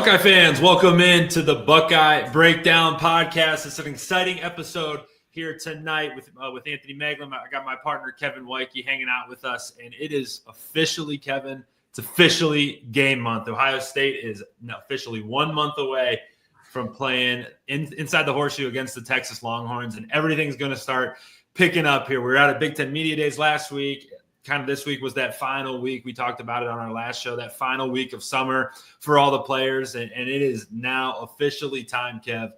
Buckeye fans, welcome into the Buckeye Breakdown Podcast. It's an exciting episode here tonight with Anthony Moeglin. I got my partner Kevin Woidke hanging out with us, and it is officially, Kevin, it's officially game month. Ohio State is officially 1 month away from playing inside the Horseshoe against the Texas Longhorns, and everything's going to start picking up here. We were out at Big Ten Media Days last week. Kind of this week was that final week. We talked about it on our last show, that final week of summer for all the players. And it is now officially time, Kev,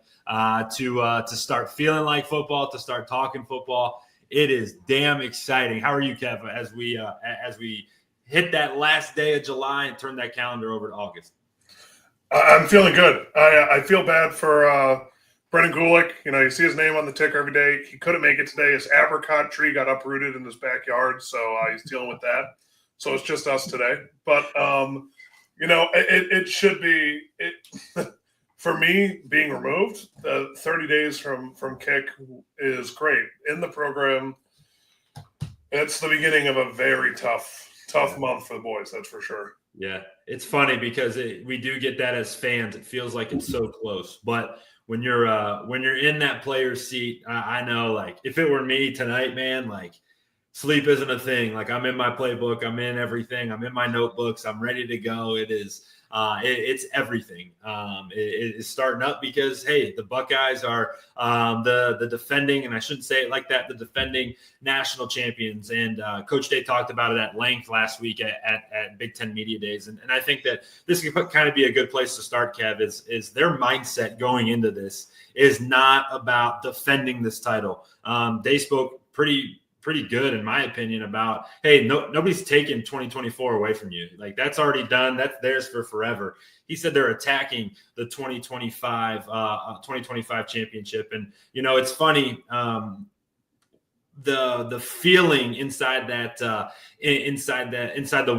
to start feeling like football, to start talking football. It is damn exciting. How are you, Kev, as we hit that last day of July and turn that calendar over to August? I'm feeling good. I feel bad for Brendan Gulick. You see his name on the ticker every day. He couldn't make it today. His apricot tree got uprooted in his backyard, so he's dealing with that. So it's just us today. But, it should be for me being removed. The 30 days from kick is great. In the program, it's the beginning of a very tough month for the boys, that's for sure. Yeah, it's funny because we do get that as fans. It feels like it's so close, but when you're in that player's seat, I know, like, if it were me tonight, man, like, sleep isn't a thing. Like, I'm in my playbook, I'm in everything, I'm in my notebooks, I'm ready to go. It is it's everything. It is starting up because, hey, the Buckeyes are the defending, and I shouldn't say it like that, the defending national champions. And Coach Day talked about it at length last week at Big Ten Media Days. And I think that this can kind of be a good place to start, Kev, is their mindset going into this is not about defending this title. They spoke pretty good, in my opinion, about, hey, nobody's taking 2024 away from you. Like, that's already done. That's theirs for forever. He said they're attacking the 2025 championship. And, it's funny, the feeling inside the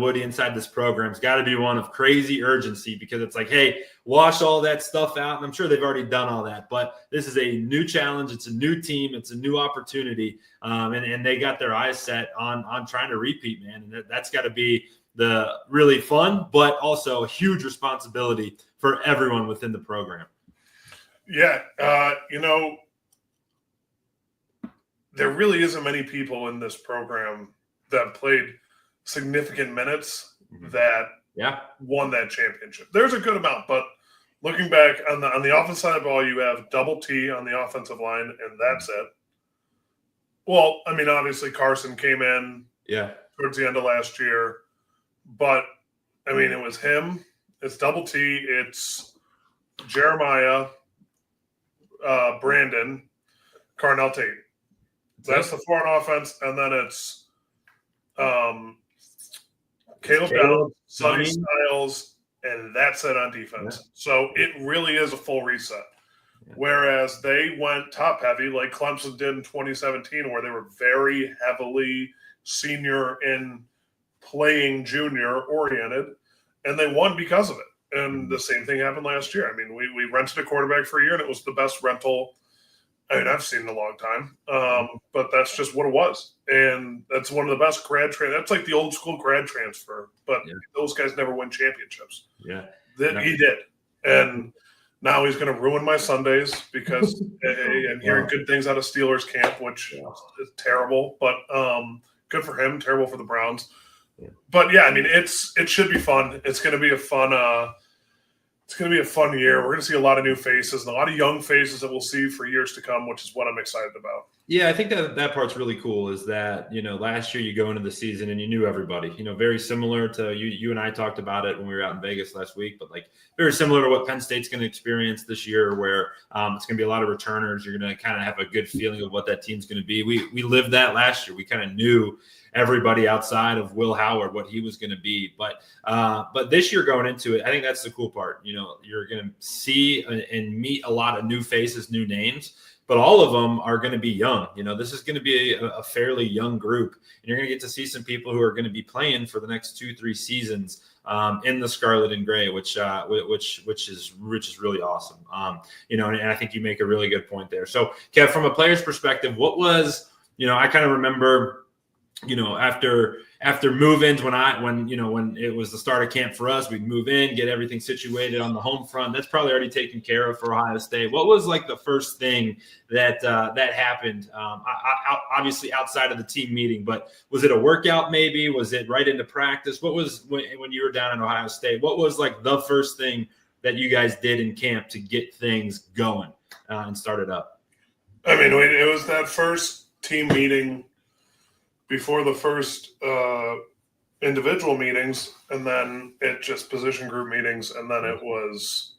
Woody, inside this program's got to be one of crazy urgency, because it's like, hey, wash all that stuff out. And I'm sure they've already done all that, but this is a new challenge. It's a new team. It's a new opportunity. And they got their eyes set on trying to repeat, man. And that's got to be the really fun, but also a huge responsibility for everyone within the program. Yeah. There really isn't many people in this program that played significant minutes that won that championship. There's a good amount, but looking back on the offensive side of the ball, you have Double T on the offensive line, and that's it. Well, I mean, obviously Carson came in towards the end of last year, but I mean, it was him. It's Double T. It's Jeremiah, Brandon, Carnell Tate. That's the foreign offense, and then it's Caleb Downs, Sonny Styles, and that's it on defense. Yeah. So it really is a full reset. Yeah. Whereas they went top-heavy like Clemson did in 2017, where they were very heavily senior in playing junior-oriented, and they won because of it. And the same thing happened last year. I mean, we rented a quarterback for a year, and it was the best rental I've seen in a long time, but that's just what it was. And that's one of the best grad transfer. That's like the old school grad transfer, but those guys never win championships. Yeah. He did. And now he's going to ruin my Sundays because I'm hearing good things out of Steelers camp, which is terrible, but good for him, terrible for the Browns. Yeah. But, yeah, I mean, it should be fun. It's going to be a fun It's going to be a fun year. We're going to see a lot of new faces and a lot of young faces that we'll see for years to come, which is what I'm excited about. Yeah, I think that part's really cool is that, last year you go into the season and you knew everybody, very similar to you and I talked about it when we were out in Vegas last week, but like very similar to what Penn State's going to experience this year, where it's going to be a lot of returners. You're going to kind of have a good feeling of what that team's going to be. We lived that last year. We kind of knew everybody outside of Will Howard, what he was going to be. But this year going into it, I think that's the cool part. You're going to see and meet a lot of new faces, new names, but all of them are going to be young. This is going to be a fairly young group, and you're going to get to see some people who are going to be playing for the next 2-3 seasons in the Scarlet and Gray, which is really awesome. And I think you make a really good point there. So, Kev, from a player's perspective, what was, I kind of remember after move-ins, when it was the start of camp for us, we'd move in, get everything situated on the home front. That's probably already taken care of for Ohio State. What was like the first thing that happened? Obviously outside of the team meeting, but was it a workout? Maybe was it right into practice? What was when you were down in Ohio State? What was like the first thing that you guys did in camp to get things going and started up? I mean, it was that first team meeting before the first individual meetings, and then it just position group meetings, and then it was.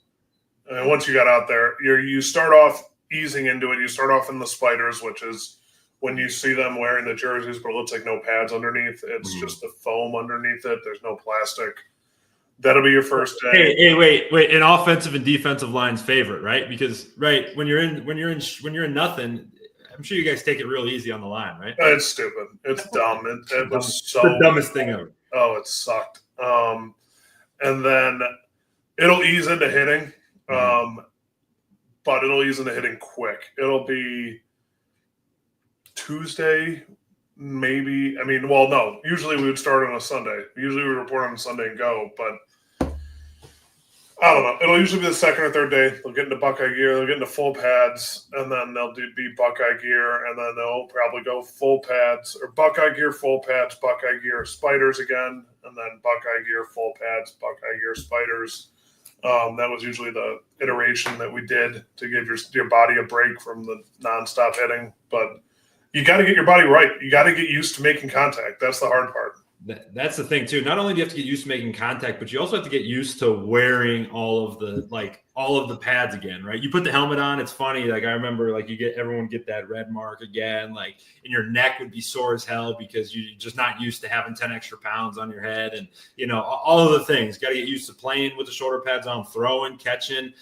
And once you got out there, you start off easing into it. You start off in the spiders, which is when you see them wearing the jerseys, but it looks like no pads underneath. It's just the foam underneath it. There's no plastic. That'll be your first day. Hey, wait! An offensive and defensive line's favorite, right? Because when you're in nothing, I'm sure you guys take it real easy on the line, right? It's stupid. It's dumb. It was so the dumbest thing ever. Oh, it sucked. And then it'll ease into hitting, but it'll ease into hitting quick. It'll be Tuesday, maybe. I mean, well, no. Usually we would start on a Sunday. Usually we report on a Sunday and go, but I don't know. It'll usually be the second or third day. They'll get into Buckeye gear. They'll get into full pads, and then they'll be Buckeye gear, and then they'll probably go full pads or Buckeye gear, full pads, Buckeye gear, spiders again, and then Buckeye gear, full pads, Buckeye gear, spiders. That was usually the iteration that we did to give your body a break from the nonstop hitting. But you got to get your body right. You got to get used to making contact. That's the hard part. That's the thing too. Not only do you have to get used to making contact, but you also have to get used to wearing all of the pads again, right? You put the helmet on. It's funny. Like I remember, like everyone get that red mark again, like, and your neck would be sore as hell because you're just not used to having 10 extra pounds on your head, and all of the things. Got to get used to playing with the shoulder pads on, throwing, catching,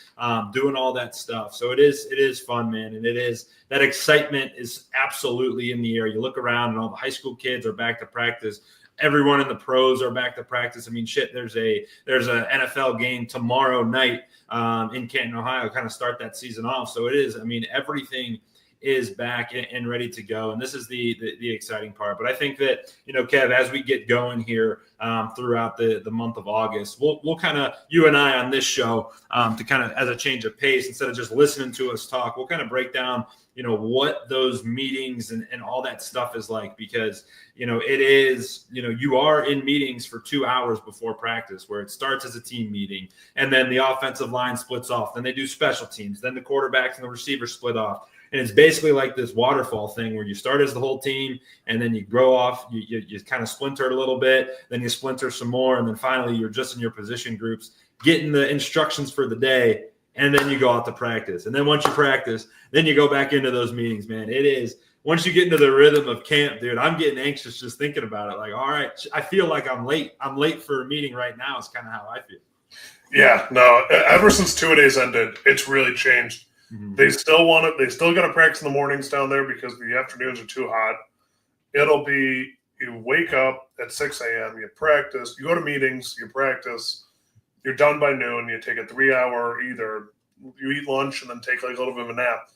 doing all that stuff. So it is fun, man, and it is that excitement is absolutely in the air. You look around and all the high school kids are back to practice. Everyone in the pros are back to practice. I mean, shit, there's a NFL game tomorrow night in Canton, Ohio, kind of start that season off. So it is, I mean, everything is back and ready to go. And this is the exciting part. But I think that, Kev, as we get going here throughout the month of August, we'll kind of, you and I on this show, to kind of, as a change of pace, instead of just listening to us talk, we'll kind of break down what those meetings and all that stuff is like, because, it is, you are in meetings for 2 hours before practice, where it starts as a team meeting, and then the offensive line splits off. Then they do special teams. Then the quarterbacks and the receivers split off. And it's basically like this waterfall thing where you start as the whole team, and then you grow off, you kind of splinter a little bit, then you splinter some more, and then finally you're just in your position groups, getting the instructions for the day, and then you go out to practice. And then once you practice, then you go back into those meetings, man. It is, once you get into the rhythm of camp, dude, I'm getting anxious just thinking about it. Like, all right, I feel like I'm late. I'm late for a meeting right now is kind of how I feel. Yeah, no, ever since 2-a-days ended, it's really changed. Mm-hmm. They still want it. They still got to practice in the mornings down there because the afternoons are too hot. It'll be, you wake up at 6 a.m., you practice, you go to meetings, you practice, you're done by noon, you take a 3-hour, either you eat lunch and then take like a little bit of a nap.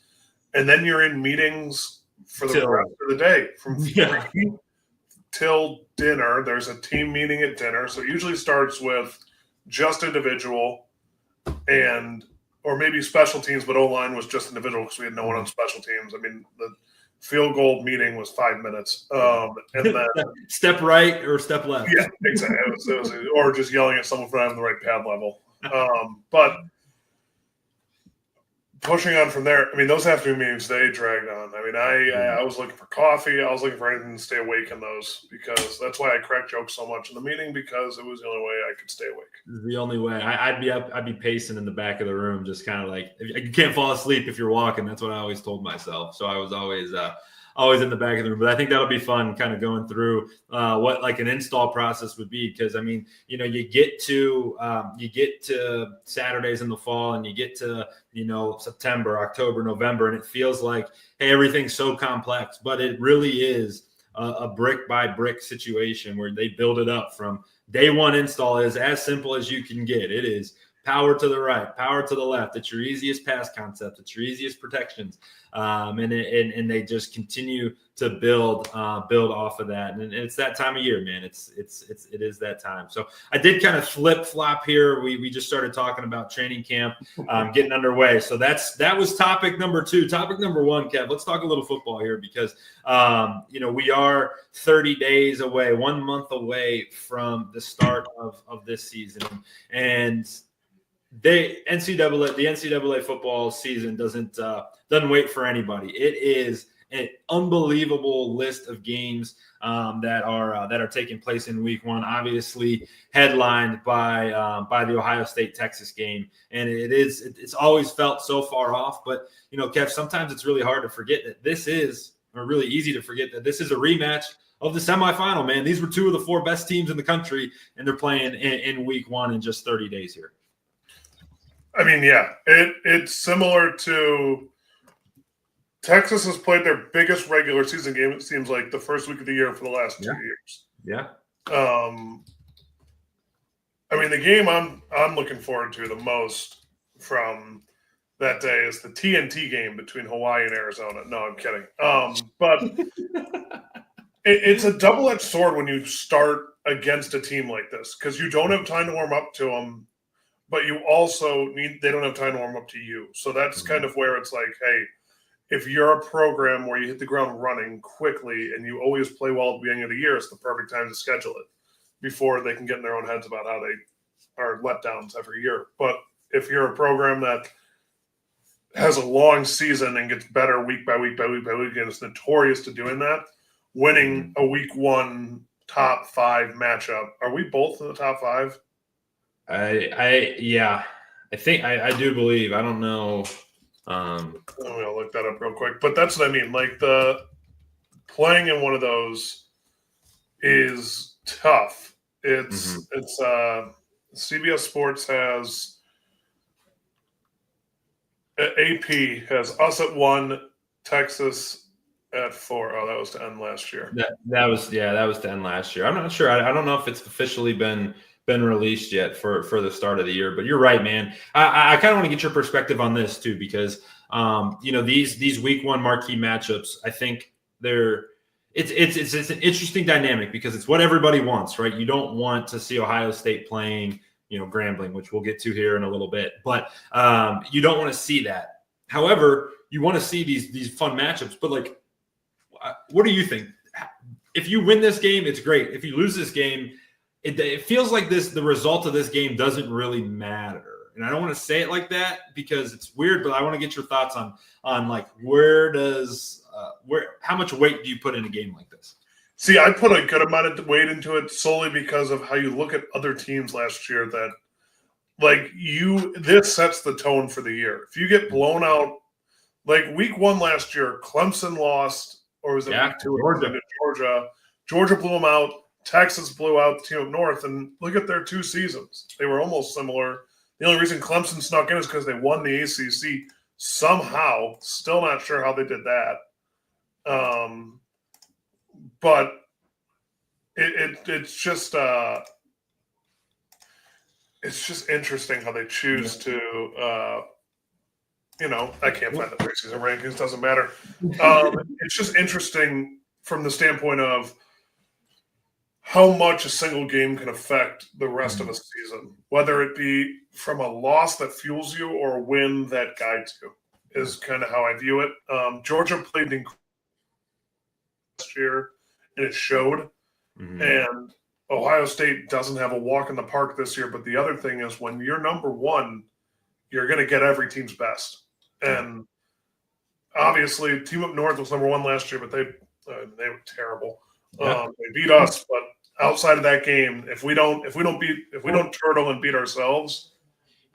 And then you're in meetings for the rest of the day from 3 till dinner. There's a team meeting at dinner. So it usually starts with just individual or maybe special teams, but O-line was just individual because we had no one on special teams. I mean, the field goal meeting was 5 minutes. And then step right or step left. Yeah, exactly. It was, or just yelling at someone for having the right pad level. But pushing on from there, I mean, those afternoon meetings, they dragged on. I mean, I was looking for coffee. I was looking for anything to stay awake in those, because that's why I crack jokes so much in the meeting, because it was the only way I could stay awake. The only way. I'd be pacing in the back of the room, just kind of like, you can't fall asleep if you're walking. That's what I always told myself. So I was always in the back of the room. But I think that'll be fun, kind of going through what like an install process would be. Because I mean, you get to Saturdays in the fall, and you get to September, October, November, and it feels like, hey, everything's so complex. But it really is a brick by brick situation where they build it up from day one. Install is as simple as you can get. It is power to the right, power to the left. It's your easiest pass concept. It's your easiest protections. And they just continue to build off of that. And it's that time of year, man. It is that time. So I did kind of flip flop here. We just started talking about training camp getting underway. So that was topic number 2. Topic number 1, Kev, let's talk a little football here because, we are 30 days away, 1 month away from the start of this season. And the NCAA football season doesn't wait for anybody. It is an unbelievable list of games that are taking place in week 1, obviously headlined by the Ohio State Texas game. And it's always felt so far off, but Kev, sometimes it's really hard to forget that really easy to forget that this is a rematch of the semifinal, man. These were 2 of the 4 best teams in the country, and they're playing in week 1 in just 30 days here. I mean, yeah, it's similar to Texas has played their biggest regular season game, it seems like, the first week of the year for the last 2 years. Yeah. I mean, the game I'm looking forward to the most from that day is the TNT game between Hawaii and Arizona. No, I'm kidding. But it's a double-edged sword when you start against a team like this because you don't have time to warm up to them, but you also they don't have time to warm up to you. So that's kind of where it's like, hey, if you're a program where you hit the ground running quickly and you always play well at the beginning of the year, it's the perfect time to schedule it before they can get in their own heads about how they are letdowns every year. But if you're a program that has a long season and gets better week by week by week by week, and is notorious to doing that, winning a week 1 top 5 matchup. Are we both in the top 5? I think I do believe. I don't know. I'm gonna look that up real quick, but that's what I mean. Like the playing in one of those is tough. It's CBS Sports has AP has us at 1, Texas at 4. Oh, that was to end last year. That was to end last year. I'm not sure. I don't know if it's officially been released yet for the start of the year, but you're right, man. I kind of want to get your perspective on this too, because these week 1 marquee matchups, I think it's an interesting dynamic because it's what everybody wants, right? You don't want to see Ohio State playing, Grambling, which we'll get to here in a little bit, but you don't want to see that. However, you want to see these fun matchups, but like, what do you think? If you win this game, it's great. If you lose this game, it feels like the result of this game doesn't really matter. And I don't want to say it like that because it's weird, but I want to get your thoughts on like how much weight do you put in a game like this? See, I put a good amount of weight into it solely because of how you look at other teams last year that this sets the tone for the year. If you get blown out, like week 1 last year, Clemson lost, or was it week 2 to Georgia? Georgia blew them out. Texas blew out the team up north, and look at their 2 seasons. They were almost similar. The only reason Clemson snuck in is because they won the ACC somehow. Still not sure how they did that. But it's just interesting how they choose to I can't find the preseason rankings, doesn't matter. It's just interesting from the standpoint of how much a single game can affect the rest of a season, whether it be from a loss that fuels you or a win that guides you, is kind of how I view it. Georgia played last year, and it showed. Mm-hmm. And Ohio State doesn't have a walk in the park this year. But the other thing is when you're number 1, you're going to get every team's best. And obviously, Team Up North was number 1 last year, but they were terrible. Yeah. They beat us, but outside of that game, if we don't turtle and beat ourselves,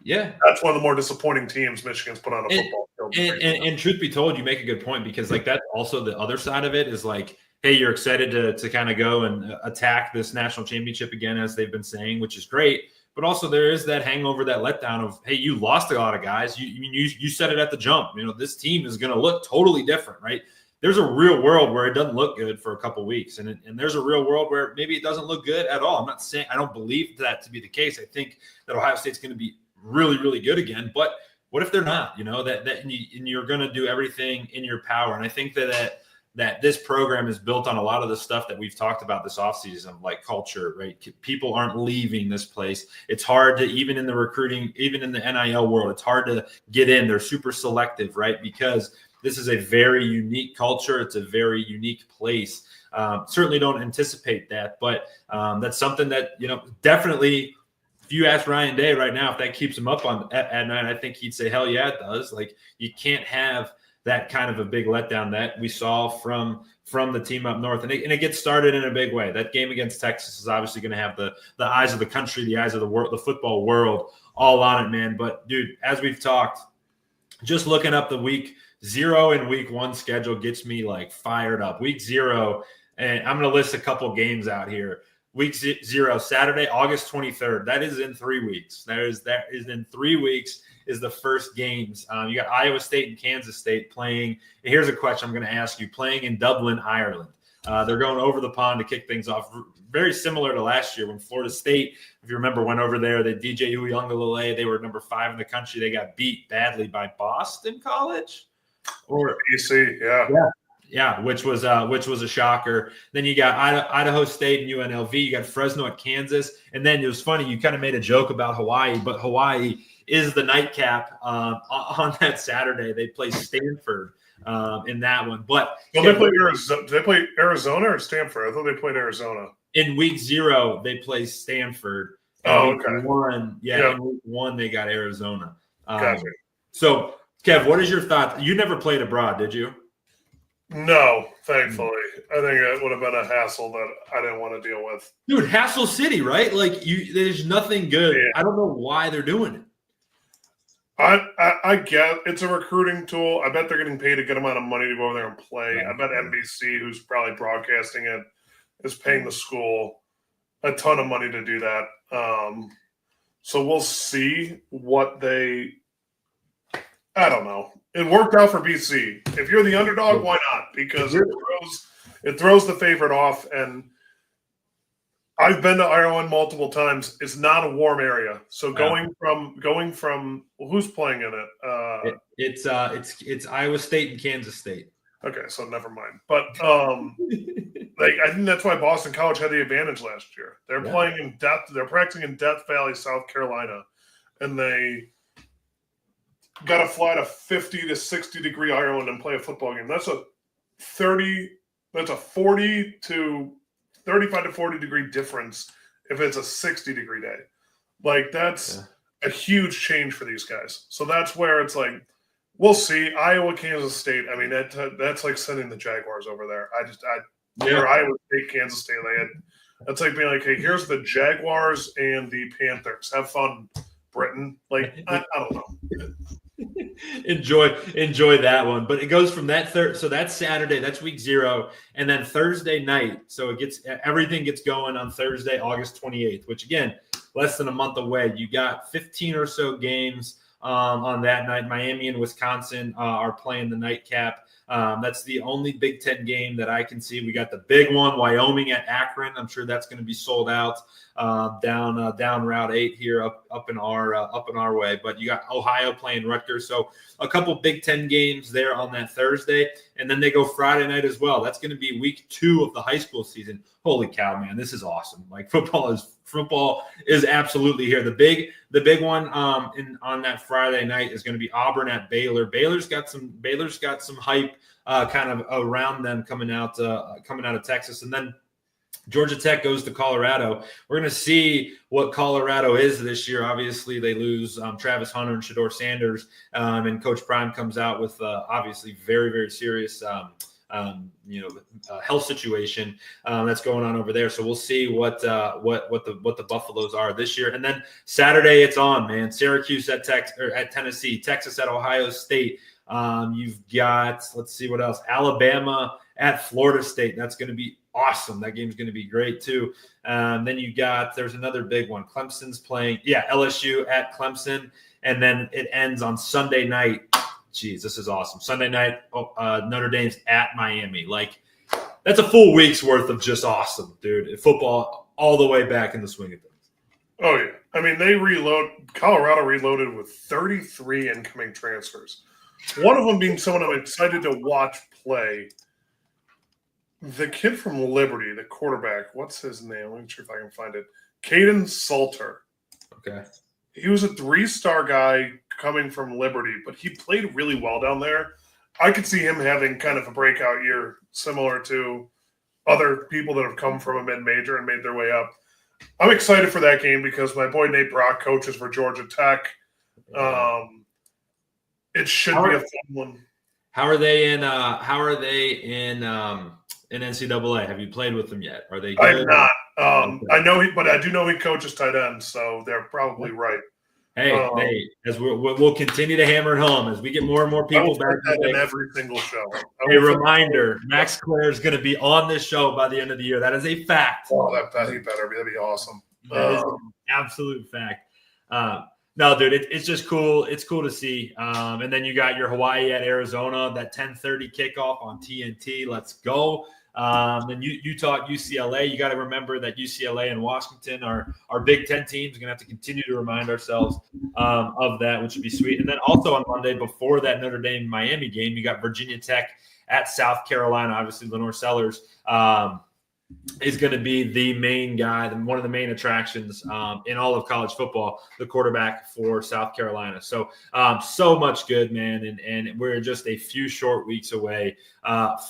that's one of the more disappointing teams Michigan's put on a football field. And truth be told, you make a good point because like that's also the other side of it is like, hey, you're excited to kind of go and attack this national championship again, as they've been saying, which is great. But also there is that hangover, that letdown of, hey, you lost a lot of guys. You said it at the jump. This team is going to look totally different, right? There's a real world where it doesn't look good for a couple of weeks. And there's a real world where maybe it doesn't look good at all. I'm not saying I don't believe that to be the case. I think that Ohio State's going to be really, really good again. But what if they're not? And you're going to do everything in your power. And I think that this program is built on a lot of the stuff that we've talked about this offseason, like culture, right? People aren't leaving this place. It's hard to, even in the recruiting, even in the NIL world, it's hard to get in. They're super selective, right? Because this is a very unique culture. It's a very unique place. Certainly don't anticipate that, but that's something that, definitely, if you ask Ryan Day right now, if that keeps him up at night, I think he'd say, hell yeah, it does. Like, you can't have that kind of a big letdown that we saw from the team up north. And it gets started in a big way. That game against Texas is obviously going to have the eyes of the country, the eyes of the world, the football world all on it, man. But, dude, as we've talked, just looking up the week 0 and week 1 schedule gets me, like, fired up. Week 0, and I'm going to list a couple games out here. Week 0, Saturday, August 23rd. That is in 3 weeks. That is in 3 weeks is the first games. You got Iowa State and Kansas State playing. And here's a question I'm going to ask you. Playing in Dublin, Ireland. They're going over the pond to kick things off. Very similar to last year when Florida State, if you remember, went over there. They DJ Uiagalelei. They were number 5 in the country. They got beat badly by Boston College. Or BC, yeah. Yeah, which was a shocker. Then you got Idaho State and UNLV. You got Fresno at Kansas. And then it was funny. You kind of made a joke about Hawaii, but Hawaii is the nightcap on that Saturday. They play Stanford in that one. But well, they play Arizona. Did they play Arizona or Stanford? I thought they played Arizona. In week 0, they play Stanford. Oh, okay. In week 1, they got Arizona. Gotcha. So, Kev, what is your thought? You never played abroad, did you? No, thankfully. I think it would have been a hassle that I didn't want to deal with. Dude, hassle city, right? Like, there's nothing good. Yeah. I don't know why they're doing it. I get it's a recruiting tool. I bet they're getting paid a good amount of money to go over there and play. Yeah. I bet NBC, who's probably broadcasting it, is paying the school a ton of money to do that. So we'll see what they – I don't know. It worked out for BC. If you're the underdog, why not? Because it throws the favorite off. And I've been to Ireland multiple times. It's not a warm area. So going from who's playing in it? It's Iowa State and Kansas State. Okay, so never mind. But I think that's why Boston College had the advantage last year. They're playing in They're practicing in Death Valley, South Carolina, and they got to fly to 50 to 60 degree Ireland and play a football game. That's a 40 to 35 to 40 degree difference if it's a 60 degree day. Like, that's a huge change for these guys. So that's where it's like, we'll see. Iowa, Kansas State. I mean, that's like sending the Jaguars over there. Or Iowa State, Kansas State. That's like being like, hey, here's the Jaguars and the Panthers. Have fun, Britain. Like, I don't know. enjoy that one. But it goes from that so that's Saturday, that's week 0, and then Thursday night. So everything gets going on Thursday, August 28th, which again, less than a month away. You got 15 or so games on that night. Miami and Wisconsin are playing the nightcap. That's the only Big Ten game that I can see. We got the big one, Wyoming at Akron. I'm sure that's going to be sold out down Route 8 here up in our way. But you got Ohio playing Rutgers, so a couple Big Ten games there on that Thursday, and then they go Friday night as well. That's going to be week 2 of the high school season. Holy cow, man! This is awesome. Like, football is absolutely here. The big one on that Friday night is going to be Auburn at Baylor. Baylor's got some hype kind of around them coming out of Texas, and then Georgia Tech goes to Colorado. We're going to see what Colorado is this year. Obviously, they lose Travis Hunter and Shedeur Sanders, and Coach Prime comes out with obviously very, very serious health situation that's going on over there. So we'll see what the Buffaloes are this year. And then Saturday, it's on, man. Syracuse at Tennessee, Texas at Ohio State. You've got, let's see what else, Alabama at Florida State. That's going to be awesome. That game's going to be great too. Then there's another big one. Clemson's playing, LSU at Clemson. And then it ends on Sunday night. Jeez, this is awesome. Sunday night, Notre Dame's at Miami. Like, that's a full week's worth of just awesome, dude. Football all the way back in the swing of things. Oh, yeah. I mean, Colorado reloaded with 33 incoming transfers. One of them being someone I'm excited to watch play. The kid from Liberty, the quarterback, what's his name? Let me see if I can find it. Caden Salter. Okay. He was a 3-star guy coming from Liberty, but he played really well down there. I could see him having kind of a breakout year similar to other people that have come from a mid-major and made their way up. I'm excited for that game because my boy Nate Brock coaches for Georgia Tech. It should be a fun one. How are they in NCAA? Have you played with them yet? Are they good? I'm not. I know but I do know he coaches tight end, so they're probably right. Hey, as we'll continue to hammer it home as we get more and more people back in every single show. A reminder: Max Clare is going to be on this show by the end of the year. That is a fact. Oh, he better be. That'd be awesome. That is an absolute fact. No, dude, it's just cool. It's cool to see. And then you got your Hawaii at Arizona, that 10:30 kickoff on TNT. Let's go. Then Utah at UCLA. You got to remember that UCLA and Washington are Big Ten teams. We're going to have to continue to remind ourselves of that, which would be sweet. And then also on Monday, before that Notre Dame-Miami game, you got Virginia Tech at South Carolina. Obviously, Lenore Sellers is going to be the main guy, one of the main attractions in all of college football, the quarterback for South Carolina. So, so much good, man. And we're just a few short weeks away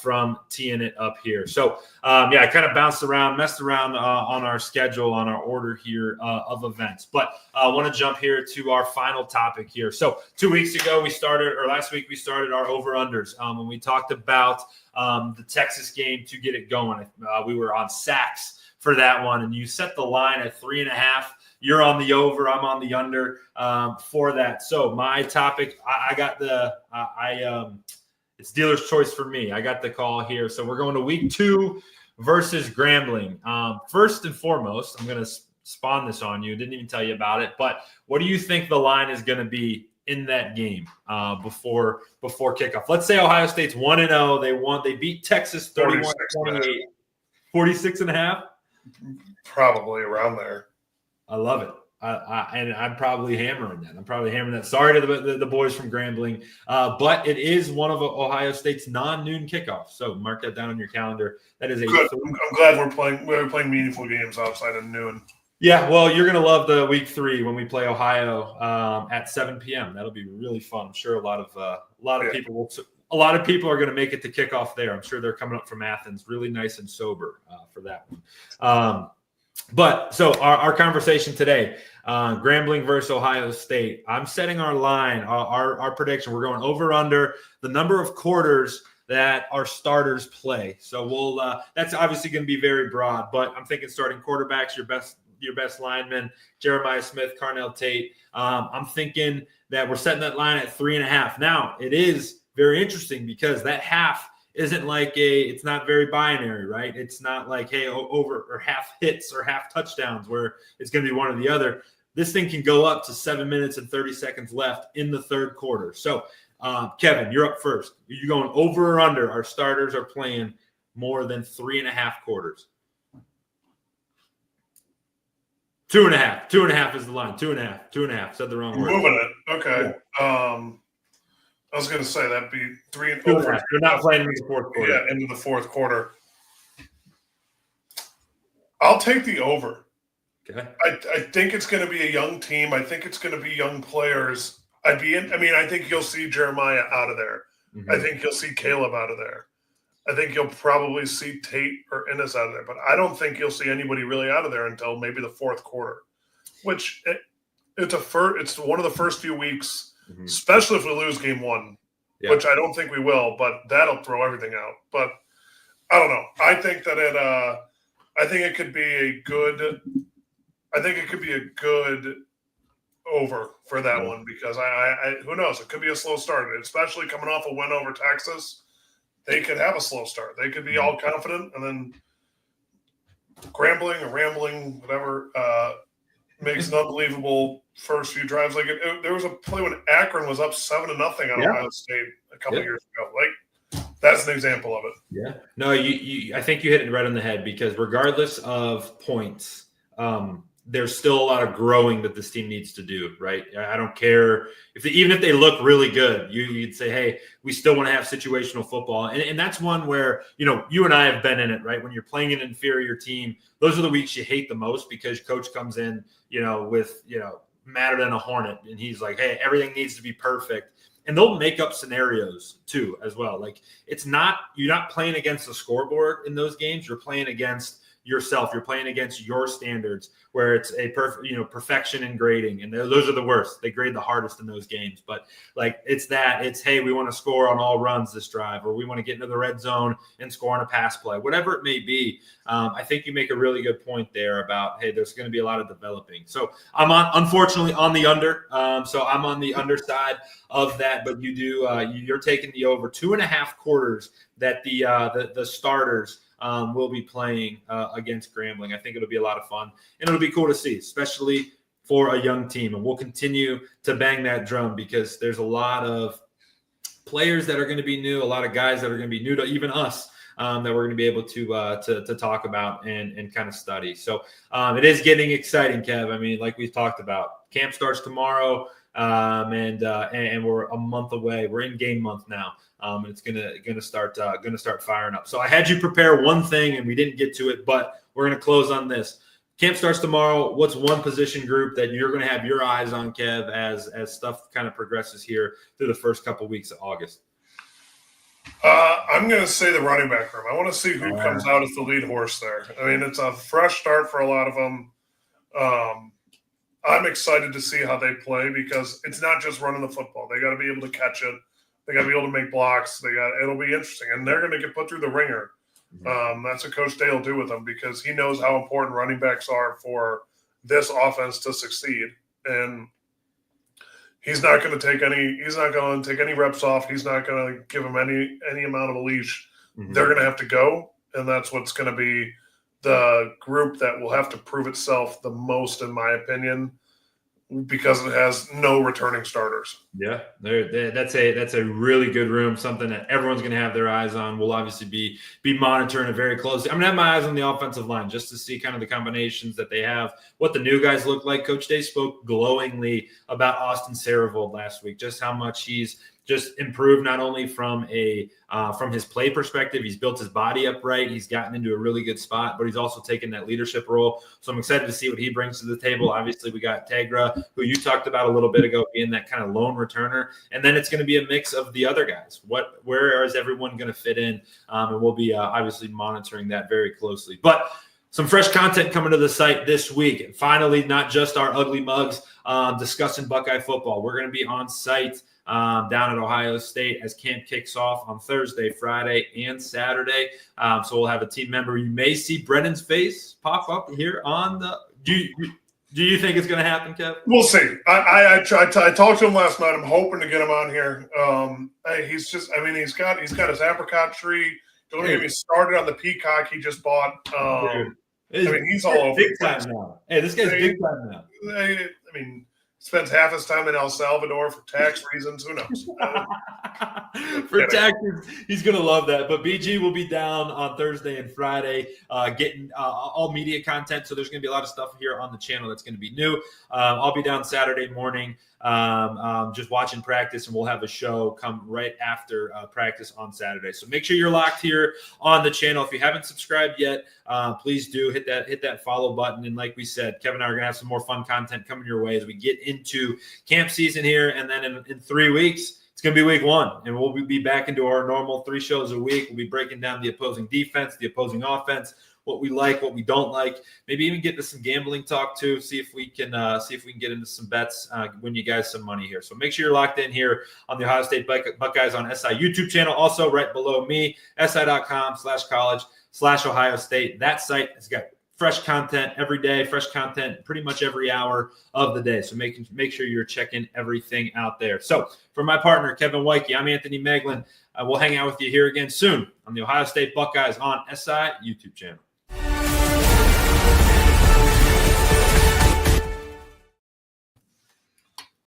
from teeing it up here. So, I kind of bounced around, messed around on our schedule, on our order here of events. But I want to jump here to our final topic here. So 2 weeks ago, last week, we started our over-unders when we talked about the Texas game to get it going. We were on sacks for that one, and you set the line at 3.5. You're on the over, I'm on the under for that. So my topic, I got it's dealer's choice for me. I got the call here. So we're going to week 2 versus Grambling. First and foremost, I'm going to spawn this on you. Didn't even tell you about it, but what do you think the line is going to be in that game before kickoff? Let's say Ohio State's 1-0. They beat Texas 31-28. 46.5? Probably around there. I love it. And I'm probably hammering that. Sorry to the boys from Grambling. But it is one of Ohio State's non-noon kickoffs. So mark that down on your calendar. That is good. I'm glad we're playing meaningful games outside of noon. Yeah, well, you're going to love the week 3 when we play Ohio at 7 p.m. That'll be really fun. I'm sure a lot of people are going to make it to kickoff there. I'm sure they're coming up from Athens, really nice and sober for that one. But so our conversation today, Grambling versus Ohio State. I'm setting our line, our prediction. We're going over under the number of quarters that our starters play. So that's obviously going to be very broad, but I'm thinking starting quarterbacks, your best linemen, Jeremiah Smith, Carnell Tate. I'm thinking that we're setting that line at 3.5. Now, it is very interesting because that half isn't it's not very binary, right? It's not like, hey, over or half hits or half touchdowns where it's going to be one or the other. This thing can go up to 7 minutes and 30 seconds left in the third quarter. So, Kevin, you're up first. Are you going over or under? Our starters are playing more than 3.5 quarters. 2.5. 2.5 is the line. 2.5. 2.5. Said the wrong word. Moving it. Okay. Yeah. I was going to say that'd be 3 and over. You're not playing into the fourth quarter. Yeah, into the fourth quarter. I'll take the over. Okay. I think it's going to be a young team. I think it's going to be young players. I think you'll see Jeremiah out of there. Mm-hmm. I think you'll see Caleb out of there. I think you'll probably see Tate or Ennis out of there. But I don't think you'll see anybody really out of there until maybe the fourth quarter, which it's one of the first few weeks. Mm-hmm. Especially if we lose game 1, which I don't think we will, but that'll throw everything out. But I don't know. I think that it could be a good over for that one because I who knows? It could be a slow start, especially coming off a win over Texas. They could have a slow start. They could be all confident and then rambling, whatever. Makes an unbelievable first few drives. There was a play when Akron was up 7-0 on Ohio State a couple of years ago. That's an example of it. Yeah. No, I think you hit it right on the head because regardless of points, there's still a lot of growing that this team needs to do, right? I don't care even if they look really good, you'd say, hey, we still want to have situational football. And that's one where, you and I have been in it, right? When you're playing an inferior team, those are the weeks you hate the most because coach comes in, with, madder than a hornet. And he's like, hey, everything needs to be perfect. And they'll make up scenarios too, as well. Like you're not playing against the scoreboard in those games. You're playing against yourself. You're playing against your standards where it's a perfection in grading. And those are the worst. They grade the hardest in those games. But it's, hey, we want to score on all runs this drive, or we want to get into the red zone and score on a pass play, whatever it may be. I think you make a really good point there about, hey, there's going to be a lot of developing. So I'm unfortunately on the under. So I'm on the underside of that, but you're taking the over 2.5 quarters that the starters will be playing against Grambling. I think it'll be a lot of fun, and it'll be cool to see, especially for a young team. And we'll continue to bang that drum because there's a lot of players that are going to be new, a lot of guys that are going to be new to even us that we're going to be able to talk about and kind of study. So it is getting exciting, Kev. I mean, like we've talked about, camp starts tomorrow. And we're a month away. We're in game month now. And it's gonna start firing up. So I had you prepare one thing and we didn't get to it, but we're gonna close on this. Camp starts tomorrow. What's one position group that you're gonna have your eyes on, Kev, as stuff kind of progresses here through the first couple weeks of August? I'm gonna say the running back room. I want to see who comes out as the lead horse there. I mean, it's a fresh start for a lot of them. I'm excited to see how they play because it's not just running the football. They got to be able to catch it. They got to be able to make blocks. It'll be interesting, and they're going to get put through the ringer. That's what Coach Day will do with them because he knows how important running backs are for this offense to succeed. And he's not going to take any reps off. He's not going to give them any amount of a leash. They're going to have to go, and that's what's going to be the group that will have to prove itself the most, in my opinion, because it has no returning starters. Yeah, that's a really good room, something that everyone's going to have their eyes on. We'll obviously be monitoring it very closely. I'm going to have my eyes on the offensive line just to see kind of the combinations that they have, what the new guys look like. Coach Day spoke glowingly about Austin Saravold last week, just how much he's just improved not only from his play perspective. He's built his body up right. He's gotten into a really good spot, but he's also taken that leadership role. So I'm excited to see what he brings to the table. Obviously, we got Tegra, who you talked about a little bit ago, being that kind of lone returner. And then it's going to be a mix of the other guys. Where is everyone going to fit in? And we'll be obviously monitoring that very closely. But some fresh content coming to the site this week. And finally, not just our ugly mugs discussing Buckeye football. We're going to be on site down at Ohio State as camp kicks off on Thursday, Friday, and Saturday. So we'll have a team member. You may see Brennan's face pop up here on the – do you think it's going to happen, Kev? We'll see. I talked to him last night. I'm hoping to get him on here. He's got his apricot tree. Don't get me started on the peacock he just bought. He's all over. Big time now. Hey, this guy's big time now. Spends half his time in El Salvador for tax reasons. Who knows? For taxes, he's going to love that. But BG will be down on Thursday and Friday getting all media content. So there's going to be a lot of stuff here on the channel that's going to be new. I'll be down Saturday morning just watching practice, and we'll have a show come right after practice on Saturday. So make sure you're locked here on the channel. If you haven't subscribed yet, please do hit that follow button. And like we said, Kevin and I are going to have some more fun content coming your way as we get into camp season here. And then in 3 weeks, it's going to be week 1, and we'll be back into our normal 3 shows a week. We'll be breaking down the opposing defense, the opposing offense, what we like, what we don't like, maybe even get into some gambling talk too. See if we can get into some bets, win you guys some money here. So make sure you're locked in here on the Ohio State Buckeyes on SI YouTube channel. Also right below me, si.com/college/Ohio State. That site has got fresh content every day, fresh content pretty much every hour of the day. So make sure you're checking everything out there. So for my partner, Kevin Woidke, I'm Anthony Moeglin. We'll hang out with you here again soon on the Ohio State Buckeyes on SI YouTube channel.